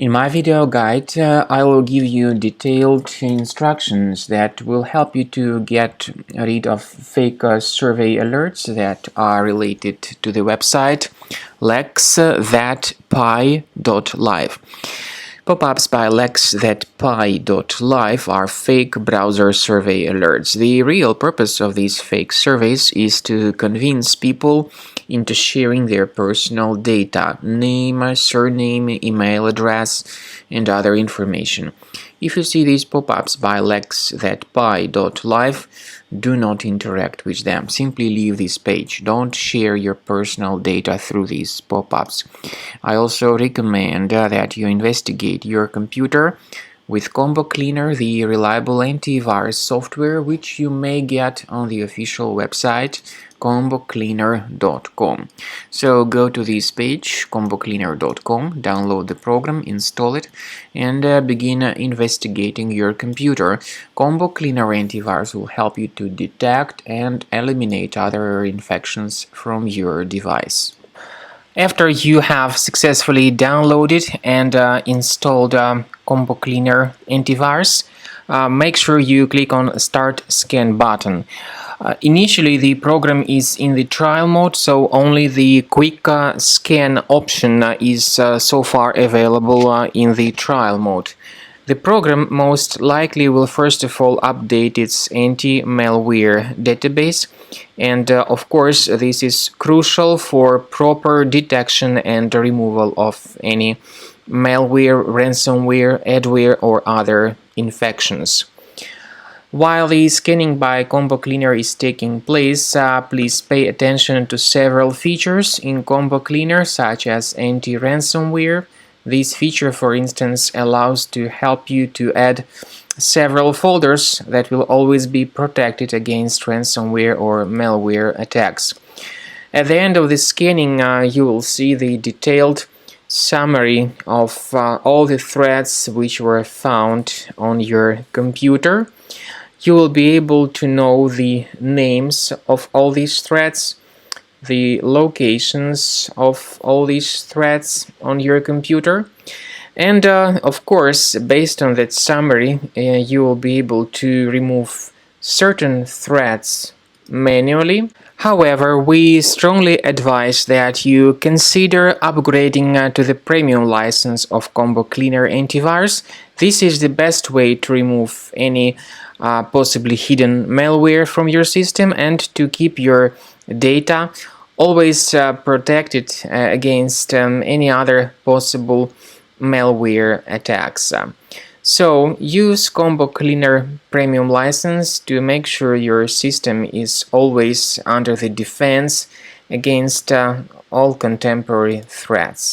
In my video guide, I will give you detailed instructions that will help you to get rid of fake survey alerts that are related to the website Laxthatpie.live. Pop-ups by Laxthatpie.live are fake browser survey alerts. The real purpose of these fake surveys is to convince people into sharing their personal data, name, surname, email address, and other information. If you see these pop-ups by Laxthatpie.live, do not interact with them. Simply leave this page. Don't share your personal data through these pop-ups. I also recommend that you investigate your computer with Combo Cleaner, the reliable antivirus software which you may get on the official website combocleaner.com. So go to this page, combocleaner.com, download the program, install it, and begin investigating your computer. Combo Cleaner antivirus will help you to detect and eliminate other infections from your device. After you have successfully downloaded and installed Combo Cleaner antivirus, make sure you click on Start Scan button. Initially, the program is in the trial mode, so only the quick scan option is so far available in the trial mode. The program most likely will first of all update its anti-malware database, and of course this is crucial for proper detection and removal of any malware, ransomware, adware or other infections. While the scanning by Combo Cleaner is taking place, please pay attention to several features in Combo Cleaner, such as anti-ransomware. This feature, for instance, allows to help you to add several folders that will always be protected against ransomware or malware attacks. At the end of the scanning, you will see the detailed summary of all the threats which were found on your computer. You will be able to know the names of all these threats, the locations of all these threats on your computer, and of course, based on that summary, you will be able to remove certain threats manually. However, we strongly advise that you consider upgrading to the premium license of Combo Cleaner antivirus. This is the best way to remove any possibly hidden malware from your system and to keep your data always protected against any other possible malware attacks. So use Combo Cleaner Premium license to make sure your system is always under the defense against all contemporary threats.